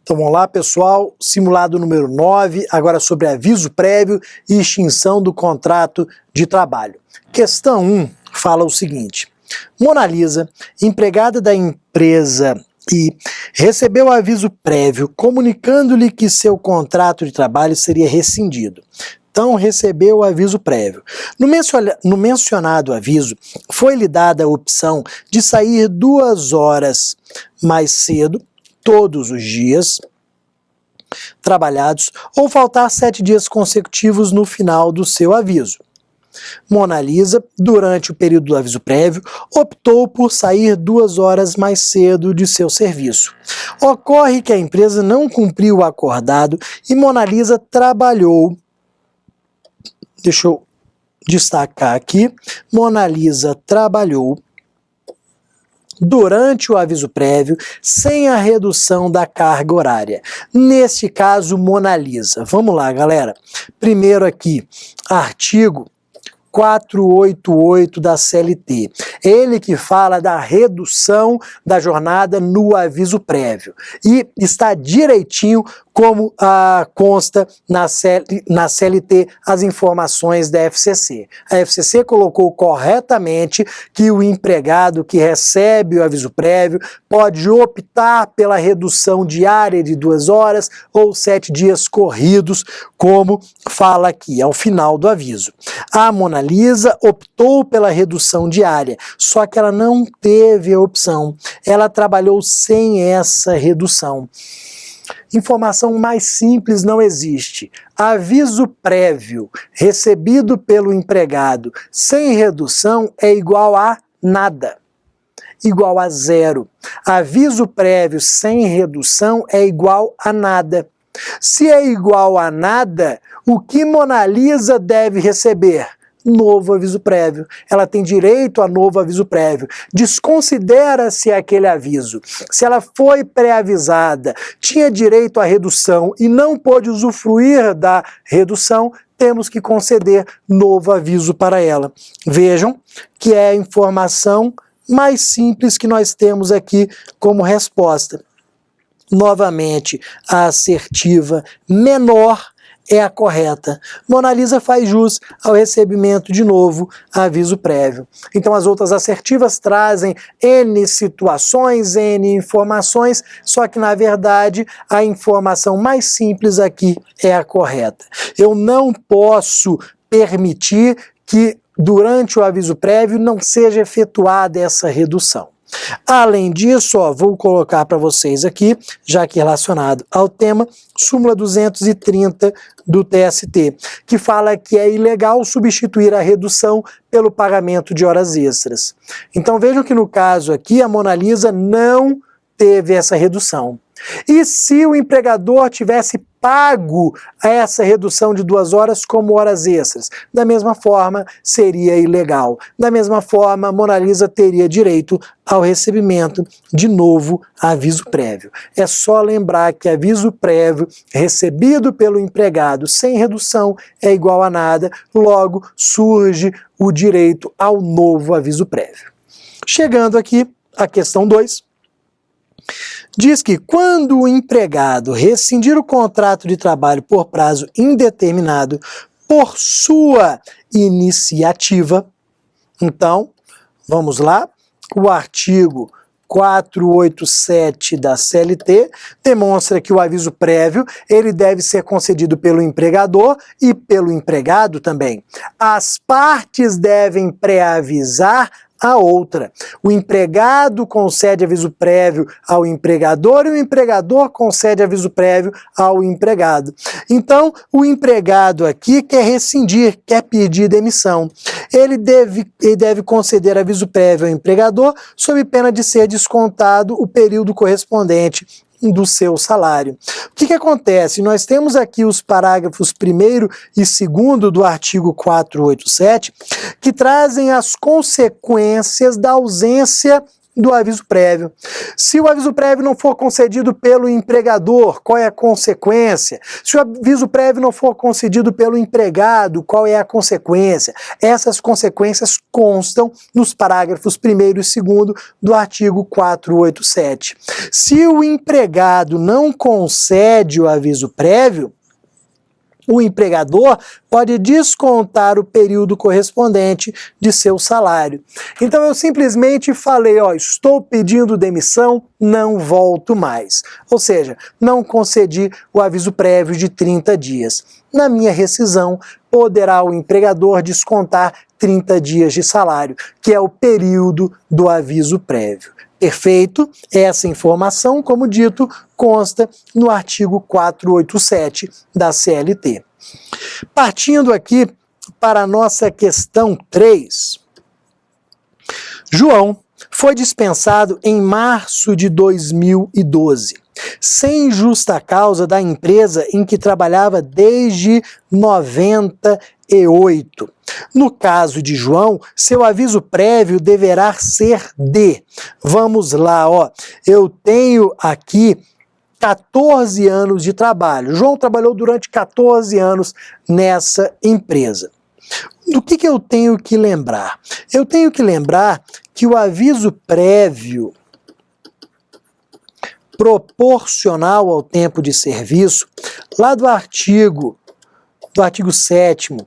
Então vamos lá, pessoal, simulado número 9, agora sobre aviso prévio e extinção do contrato de trabalho. Questão 1 fala o seguinte: Mona Lisa, empregada da empresa I, recebeu aviso prévio comunicando-lhe que seu contrato de trabalho seria rescindido. Então, recebeu o aviso prévio. No mencionado aviso, foi-lhe dada a opção de sair 2 horas mais cedo, todos os dias trabalhados, ou faltar 7 dias consecutivos no final do seu aviso. Mona Lisa, durante o período do aviso prévio, optou por sair 2 horas mais cedo de seu serviço. Ocorre que a empresa não cumpriu o acordado e Mona Lisa trabalhou. Deixa eu destacar aqui. Mona Lisa trabalhou durante o aviso prévio, sem a redução da carga horária. Neste caso, Mona Lisa. Vamos lá, galera. Primeiro aqui, artigo 488 da CLT. Ele que fala da redução da jornada no aviso prévio. E está direitinho como consta na CLT as informações da FCC. A FCC colocou corretamente que o empregado que recebe o aviso prévio pode optar pela redução diária de 2 horas ou 7 dias corridos, como fala aqui, ao final do aviso. A Mona Lisa optou pela redução diária, só que ela não teve a opção. Ela trabalhou sem essa redução. Informação mais simples não existe. Aviso prévio recebido pelo empregado sem redução é igual a nada, igual a zero. Aviso prévio sem redução é igual a nada. Se é igual a nada, o que Mona Lisa deve receber? Novo aviso prévio. Ela tem direito a novo aviso prévio. Desconsidera-se aquele aviso. Se ela foi pré-avisada, tinha direito à redução e não pôde usufruir da redução, temos que conceder novo aviso para ela. Vejam que é a informação mais simples que nós temos aqui como resposta. Novamente, a assertiva menor é a correta. Mona Lisa faz jus ao recebimento de novo aviso prévio. Então as outras assertivas trazem N situações, N informações, só que na verdade a informação mais simples aqui é a correta. Eu não posso permitir que durante o aviso prévio não seja efetuada essa redução. Além disso, vou colocar para vocês aqui, já que relacionado ao tema, súmula 230 do TST, que fala que é ilegal substituir a redução pelo pagamento de horas extras. Então vejam que no caso aqui a Mona Lisa não teve essa redução. E se o empregador tivesse pago essa redução de 2 horas como horas extras? Da mesma forma, seria ilegal. Da mesma forma, Mona Lisa teria direito ao recebimento de novo aviso prévio. É só lembrar que aviso prévio recebido pelo empregado sem redução é igual a nada, logo surge o direito ao novo aviso prévio. Chegando aqui à questão 2. Diz que quando o empregado rescindir o contrato de trabalho por prazo indeterminado por sua iniciativa, então, vamos lá, o artigo 487 da CLT demonstra que o aviso prévio ele deve ser concedido pelo empregador e pelo empregado também. As partes devem pré-avisar a outra. O empregado concede aviso prévio ao empregador e o empregador concede aviso prévio ao empregado. Então, o empregado aqui quer rescindir, quer pedir demissão. Ele deve conceder aviso prévio ao empregador sob pena de ser descontado o período correspondente do seu salário. O que acontece? Nós temos aqui os parágrafos 1º e 2º do artigo 487, que trazem as consequências da ausência do aviso prévio. Se o aviso prévio não for concedido pelo empregador, qual é a consequência? Se o aviso prévio não for concedido pelo empregado, qual é a consequência? Essas consequências constam nos parágrafos 1º e 2º do artigo 487. Se o empregado não concede o aviso prévio, o empregador pode descontar o período correspondente de seu salário. Então eu simplesmente falei, ó, estou pedindo demissão, não volto mais. Ou seja, não concedi o aviso prévio de 30 dias. Na minha rescisão, poderá o empregador descontar 30 dias de salário, que é o período do aviso prévio. Perfeito? Essa informação, como dito, consta no artigo 487 da CLT. Partindo aqui para a nossa questão 3. João foi dispensado em março de 2012, sem justa causa da empresa em que trabalhava desde 98. No caso de João, seu aviso prévio deverá ser de... Vamos lá, ó. Eu tenho aqui 14 anos de trabalho. João trabalhou durante 14 anos nessa empresa. Do que eu tenho que lembrar? Eu tenho que lembrar que o aviso prévio proporcional ao tempo de serviço, lá do artigo 7º,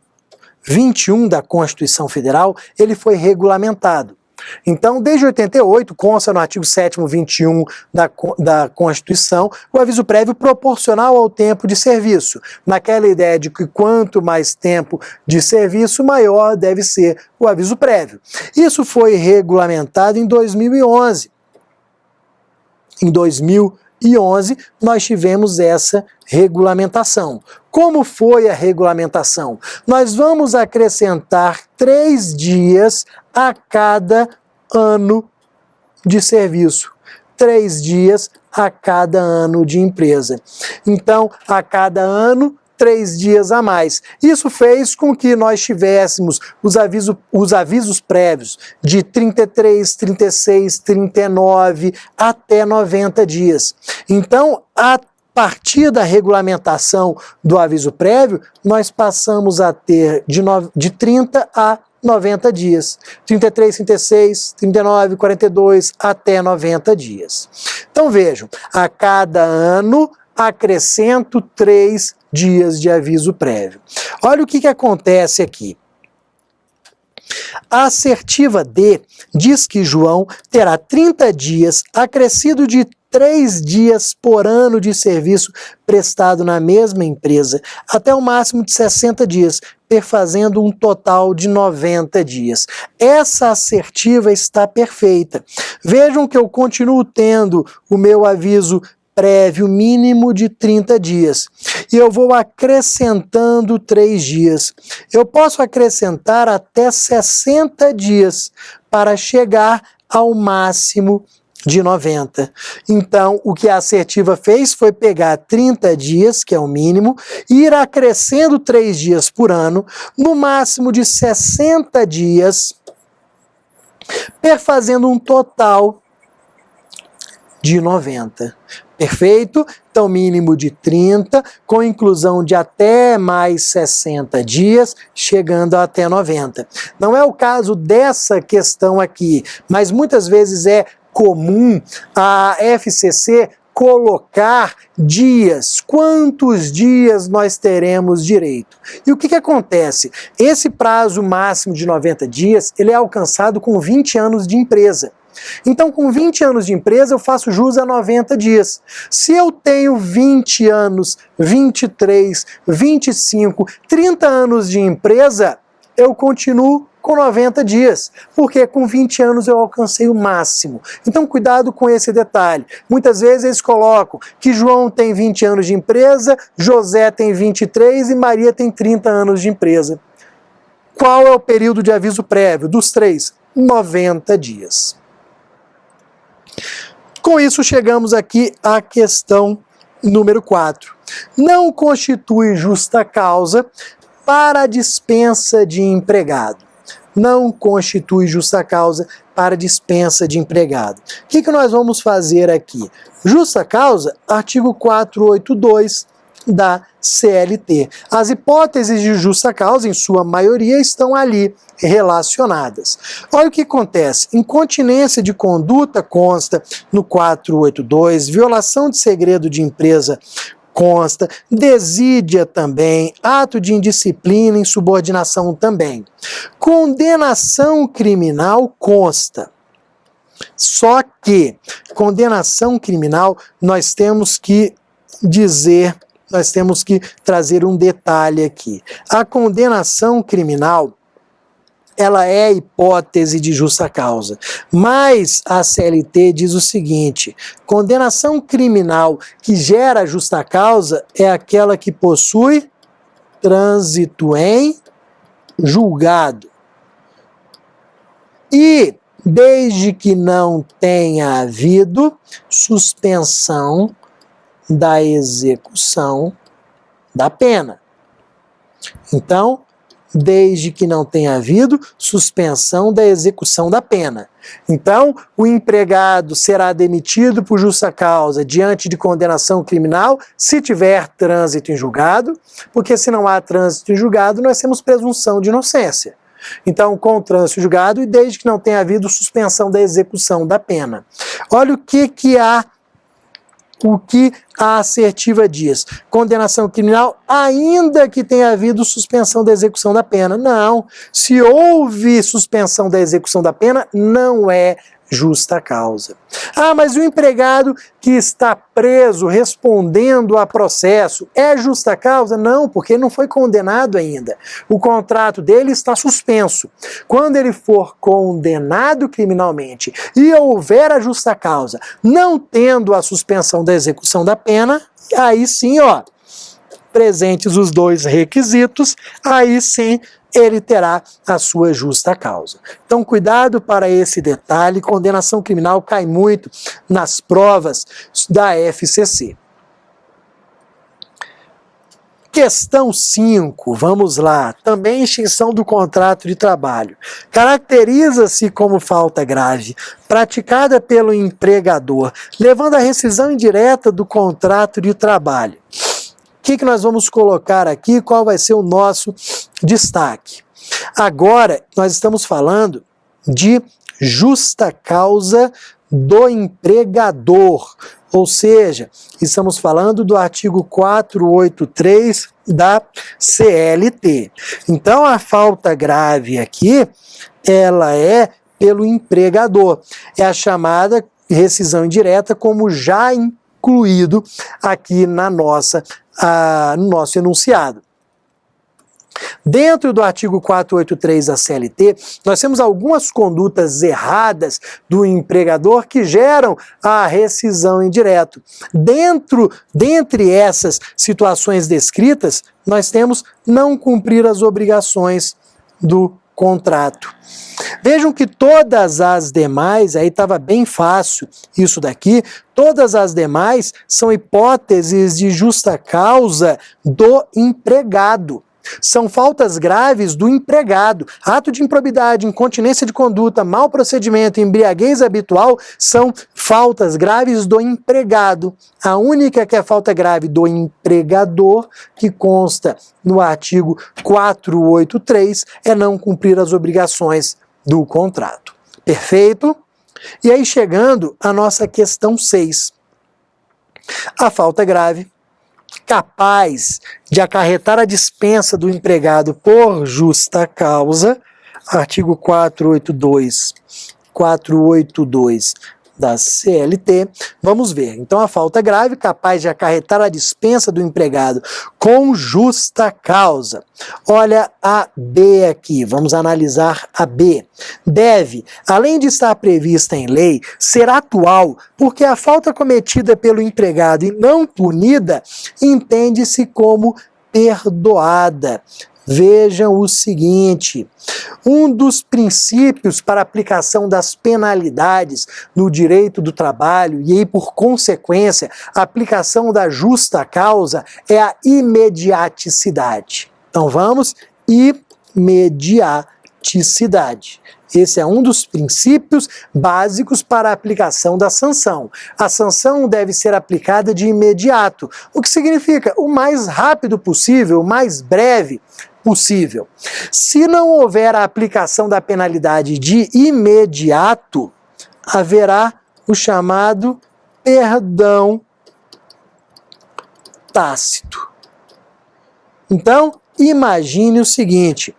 21 da Constituição Federal, ele foi regulamentado. Então, desde 88, consta no artigo 7º, 21 da Constituição, o aviso prévio proporcional ao tempo de serviço, naquela ideia de que quanto mais tempo de serviço, maior deve ser o aviso prévio. Isso foi regulamentado em 2011. Em 2011, nós tivemos essa regulamentação. Como foi a regulamentação? Nós vamos acrescentar 3 dias a cada ano de serviço. 3 dias a cada ano de empresa. Então, a cada ano, 3 dias a mais. Isso fez com que nós tivéssemos os avisos prévios de 33, 36, 39 até 90 dias. Então, a partir da regulamentação do aviso prévio, nós passamos a ter de 30 a 90 dias. 33, 36, 39, 42 até 90 dias. Então vejam, a cada ano acrescento 3 dias de aviso prévio. Olha o que acontece aqui. A assertiva D diz que João terá 30 dias acrescido de 3 dias por ano de serviço prestado na mesma empresa, até o máximo de 60 dias, perfazendo um total de 90 dias. Essa assertiva está perfeita. Vejam que eu continuo tendo o meu aviso prévio mínimo de 30 dias. E eu vou acrescentando 3 dias. Eu posso acrescentar até 60 dias para chegar ao máximo de 90. Então, o que a assertiva fez foi pegar 30 dias, que é o mínimo, e ir acrescendo 3 dias por ano, no máximo de 60 dias, perfazendo um total de 90. Perfeito? Então, mínimo de 30, com inclusão de até mais 60 dias, chegando até 90. Não é o caso dessa questão aqui, mas muitas vezes é comum a FCC colocar dias, quantos dias nós teremos direito. E o que acontece? Esse prazo máximo de 90 dias, ele é alcançado com 20 anos de empresa. Então, com 20 anos de empresa, eu faço jus a 90 dias. Se eu tenho 20 anos, 23, 25, 30 anos de empresa, eu continuo com 90 dias, porque com 20 anos eu alcancei o máximo. Então, cuidado com esse detalhe. Muitas vezes eles colocam que João tem 20 anos de empresa, José tem 23 e Maria tem 30 anos de empresa. Qual é o período de aviso prévio? Dos 3, 90 dias. Com isso, chegamos aqui à questão número 4. Não constitui justa causa para a dispensa de empregado. não constitui justa causa para dispensa de empregado. O que nós vamos fazer aqui? Justa causa, artigo 482 da CLT. As hipóteses de justa causa, em sua maioria, estão ali relacionadas. Olha o que acontece. Incontinência de conduta consta no 482, violação de segredo de empresa consta, desídia também, ato de indisciplina, insubordinação também. Condenação criminal consta. Só que condenação criminal nós temos que dizer, nós temos que trazer um detalhe aqui. A condenação criminal, ela é hipótese de justa causa, mas a CLT diz o seguinte: condenação criminal que gera justa causa é aquela que possui trânsito em julgado. E desde que não tenha havido suspensão da execução da pena. Então, desde que não tenha havido suspensão da execução da pena. Então, o empregado será demitido por justa causa diante de condenação criminal se tiver trânsito em julgado, porque se não há trânsito em julgado, nós temos presunção de inocência. Então, com trânsito em julgado e desde que não tenha havido suspensão da execução da pena. Olha o que a assertiva diz. Condenação criminal, ainda que tenha havido suspensão da execução da pena. Não. Se houve suspensão da execução da pena, não é justa causa. Ah, mas o empregado que está preso respondendo a processo é justa causa? Não, porque ele não foi condenado ainda. O contrato dele está suspenso. Quando ele for condenado criminalmente e houver a justa causa, não tendo a suspensão da execução da pena, aí sim, ó, presentes os dois requisitos, aí sim ele terá a sua justa causa. Então, cuidado para esse detalhe, condenação criminal cai muito nas provas da FCC. Questão 5, vamos lá. Também extinção do contrato de trabalho. Caracteriza-se como falta grave, praticada pelo empregador, levando à rescisão indireta do contrato de trabalho. O que nós vamos colocar aqui? Qual vai ser o nosso destaque? Agora, nós estamos falando de justa causa do empregador, ou seja, estamos falando do artigo 483 da CLT. Então, a falta grave aqui, ela é pelo empregador. É a chamada rescisão indireta, como já incluído aqui no nosso enunciado. Dentro do artigo 483 da CLT, nós temos algumas condutas erradas do empregador que geram a rescisão indireta. Dentre essas situações descritas, nós temos não cumprir as obrigações do contrato. Vejam que todas as demais, aí estava bem fácil isso daqui, todas as demais são hipóteses de justa causa do empregado. São faltas graves do empregado. Ato de improbidade, incontinência de conduta, mau procedimento, embriaguez habitual são faltas graves do empregado. A única que é falta grave do empregador, que consta no artigo 483, é não cumprir as obrigações do contrato. Perfeito? E aí chegando à nossa questão 6. A falta grave capaz de acarretar a dispensa do empregado por justa causa, artigo 482 da CLT, vamos ver. Então, a falta grave capaz de acarretar a dispensa do empregado com justa causa. Olha a B aqui, vamos analisar a B. Deve, além de estar prevista em lei, ser atual, porque a falta cometida pelo empregado e não punida entende-se como perdoada. Vejam o seguinte, um dos princípios para aplicação das penalidades no direito do trabalho e aí, por consequência, a aplicação da justa causa é a imediaticidade. Então vamos imediaticidade. imediaticidade. Esse é um dos princípios básicos para a aplicação da sanção. A sanção deve ser aplicada de imediato, o que significa o mais rápido possível, o mais breve possível. Se não houver a aplicação da penalidade de imediato, haverá o chamado perdão tácito. Então, imagine o seguinte: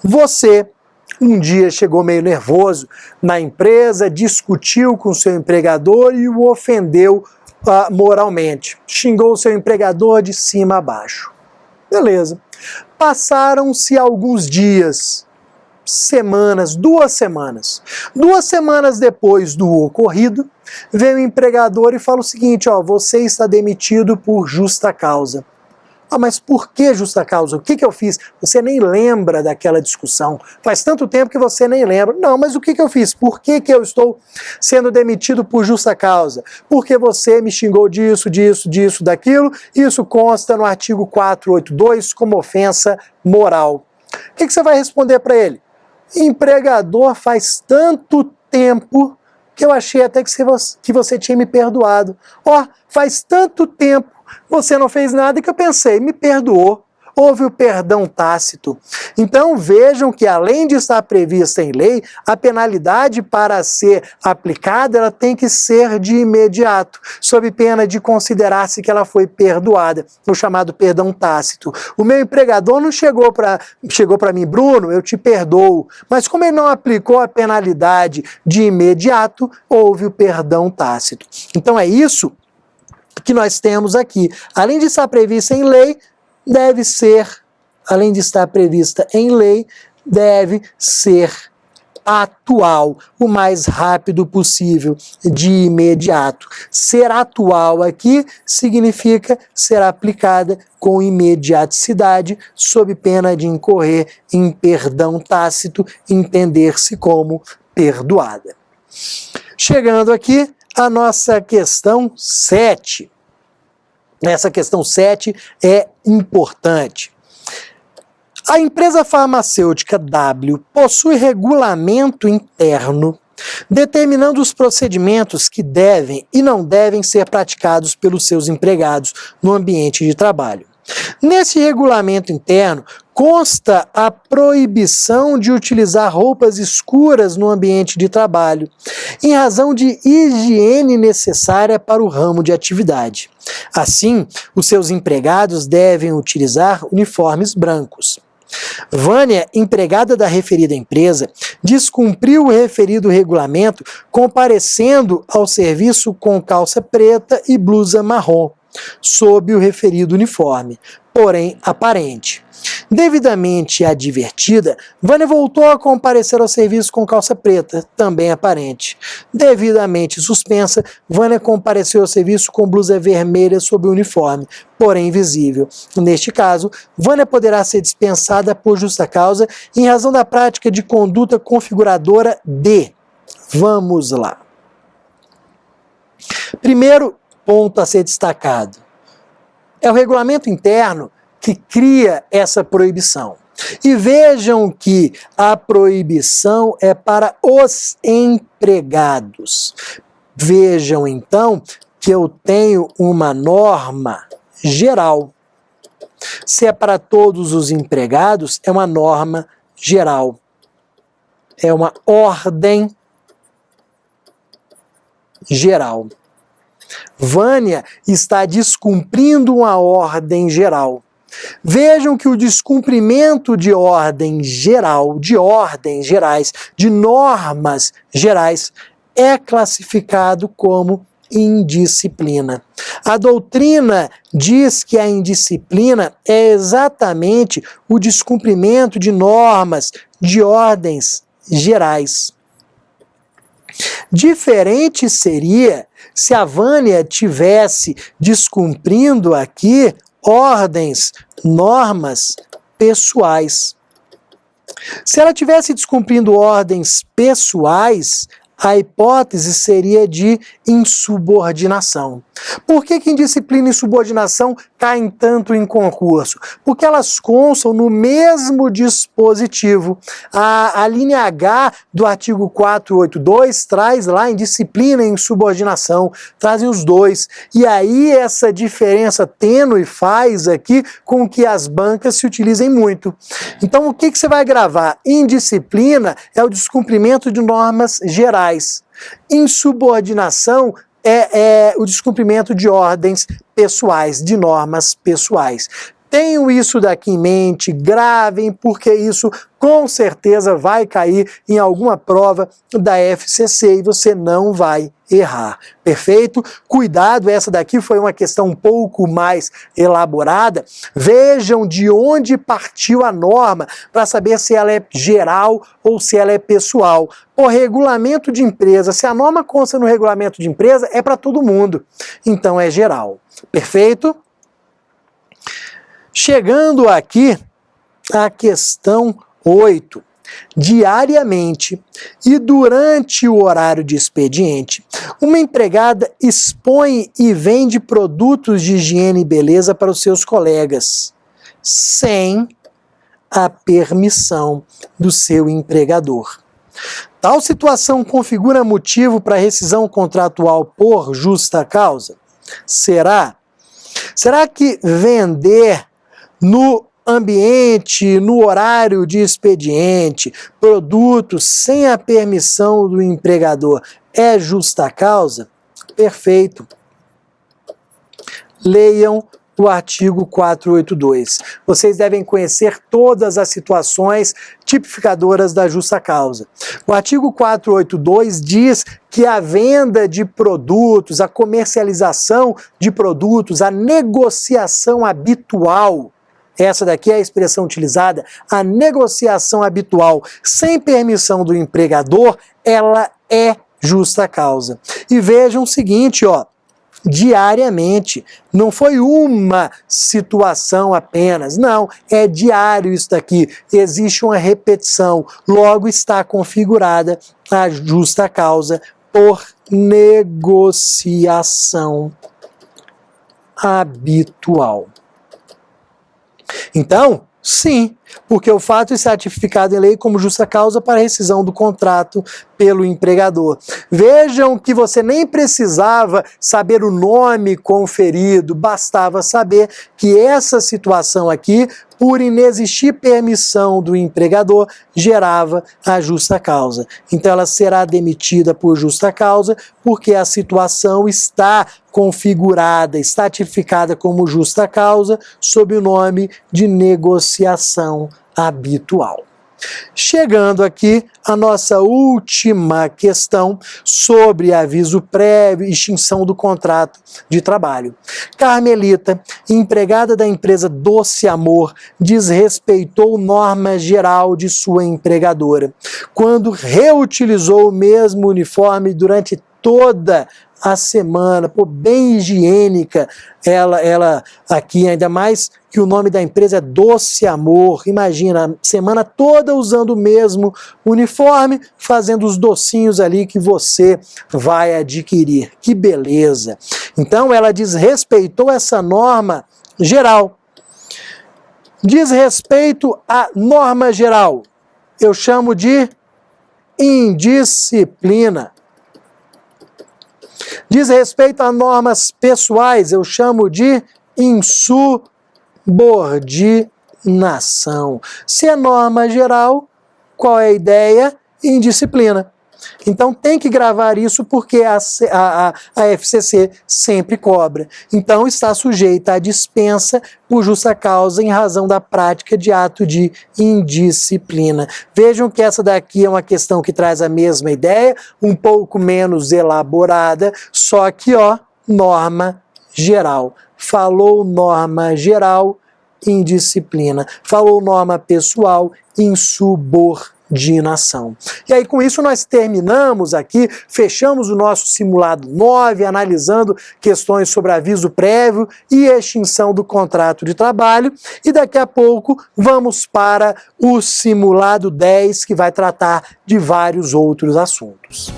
você um dia chegou meio nervoso na empresa, discutiu com seu empregador e o ofendeu moralmente. Xingou o seu empregador de cima a baixo. Beleza. Passaram-se alguns dias, semanas, 2 semanas. 2 semanas depois do ocorrido, vem o empregador e fala o seguinte: ó, você está demitido por justa causa. Ah, mas por que justa causa? O que eu fiz? Você nem lembra daquela discussão. Faz tanto tempo que você nem lembra. Não, mas o que eu fiz? Por que eu estou sendo demitido por justa causa? Porque você me xingou disso, daquilo. Isso consta no artigo 482 como ofensa moral. O que você vai responder para ele? Empregador, faz tanto tempo que eu achei até que você tinha me perdoado. Ó, faz tanto tempo você não fez nada que eu pensei, me perdoou. Houve o perdão tácito. Então vejam que, além de estar prevista em lei, a penalidade para ser aplicada ela tem que ser de imediato, sob pena de considerar-se que ela foi perdoada, o chamado perdão tácito. O meu empregador não chegou para mim: Bruno, eu te perdoo, mas como ele não aplicou a penalidade de imediato, houve o perdão tácito. Então é isso que nós temos aqui. Além de estar prevista em lei, deve ser atual, o mais rápido possível, de imediato. Ser atual aqui significa ser aplicada com imediaticidade, sob pena de incorrer em perdão tácito, entender-se como perdoada. Chegando aqui a nossa questão 7. Essa questão 7 é importante. A empresa farmacêutica W possui regulamento interno determinando os procedimentos que devem e não devem ser praticados pelos seus empregados no ambiente de trabalho. Nesse regulamento interno, consta a proibição de utilizar roupas escuras no ambiente de trabalho, em razão de higiene necessária para o ramo de atividade. Assim, os seus empregados devem utilizar uniformes brancos. Vânia, empregada da referida empresa, descumpriu o referido regulamento comparecendo ao serviço com calça preta e blusa marrom, sob o referido uniforme, porém aparente. Devidamente advertida, Vânia voltou a comparecer ao serviço com calça preta, também aparente. Devidamente suspensa, Vânia compareceu ao serviço com blusa vermelha sob o uniforme, porém invisível. Neste caso, Vânia poderá ser dispensada por justa causa em razão da prática de conduta configuradora de... Vamos lá. Primeiro ponto a ser destacado é o regulamento interno que cria essa proibição. E vejam que a proibição é para os empregados. Vejam então que eu tenho uma norma geral. Se é para todos os empregados, é uma norma geral. É uma ordem geral. Vânia está descumprindo uma ordem geral. Vejam que o descumprimento de ordem geral, de ordens gerais, de normas gerais, é classificado como indisciplina. A doutrina diz que a indisciplina é exatamente o descumprimento de normas, de ordens gerais. Diferente seria se a Vânia tivesse descumprindo aqui ordens, normas pessoais. Se ela tivesse descumprindo ordens pessoais, a hipótese seria de insubordinação. Por que indisciplina e insubordinação caem tanto em concurso? Porque elas constam no mesmo dispositivo. A linha H do artigo 482 traz lá indisciplina e insubordinação, trazem os dois. E aí essa diferença tênue faz aqui com que as bancas se utilizem muito. Então o que você vai gravar? Indisciplina é o descumprimento de normas gerais. Insubordinação é o descumprimento de ordens pessoais, de normas pessoais. Tenham isso daqui em mente, gravem, porque isso com certeza vai cair em alguma prova da FCC e você não vai errar. Perfeito? Cuidado, essa daqui foi uma questão um pouco mais elaborada. Vejam de onde partiu a norma para saber se ela é geral ou se ela é pessoal. O regulamento de empresa, se a norma consta no regulamento de empresa, é para todo mundo. Então é geral. Perfeito? Chegando aqui à questão 8. Diariamente e durante o horário de expediente, uma empregada expõe e vende produtos de higiene e beleza para os seus colegas, sem a permissão do seu empregador. Tal situação configura motivo para rescisão contratual por justa causa? Será? Será que vender no ambiente, no horário de expediente, produtos sem a permissão do empregador é justa causa? Perfeito. Leiam o artigo 482. Vocês devem conhecer todas as situações tipificadoras da justa causa. O artigo 482 diz que a venda de produtos, a comercialização de produtos, a negociação habitual, essa daqui é a expressão utilizada, a negociação habitual sem permissão do empregador, ela é justa causa. E vejam o seguinte, ó, diariamente, não foi uma situação apenas, não, é diário isso daqui, existe uma repetição, logo está configurada a justa causa por negociação habitual. Então, sim, porque o fato está tipificado em lei como justa causa para rescisão do contrato pelo empregador. Vejam que você nem precisava saber o nome conferido, bastava saber que essa situação aqui, por inexistir permissão do empregador, gerava a justa causa. Então ela será demitida por justa causa, porque a situação está configurada, está tipificada como justa causa, sob o nome de negociação habitual. Chegando aqui a nossa última questão sobre aviso prévio e extinção do contrato de trabalho. Carmelita, empregada da empresa Doce Amor, desrespeitou norma geral de sua empregadora, quando reutilizou o mesmo uniforme durante toda a semana, pô, bem higiênica, ela aqui, ainda mais que o nome da empresa é Doce Amor, imagina, a semana toda usando o mesmo uniforme, fazendo os docinhos ali que você vai adquirir, que beleza. Então ela desrespeitou essa norma geral. Desrespeito à norma geral, eu chamo de indisciplina. Diz respeito a normas pessoais, eu chamo de insubordinação. Se é norma geral, qual é a ideia? Indisciplina. Então tem que gravar isso porque a FCC sempre cobra. Então está sujeita à dispensa por justa causa em razão da prática de ato de indisciplina. Vejam que essa daqui é uma questão que traz a mesma ideia, um pouco menos elaborada, só que ó, norma geral. Falou norma geral, indisciplina. Falou norma pessoal, insubordinação. E aí com isso nós terminamos aqui, fechamos o nosso simulado 9, analisando questões sobre aviso prévio e extinção do contrato de trabalho, e daqui a pouco vamos para o simulado 10, que vai tratar de vários outros assuntos.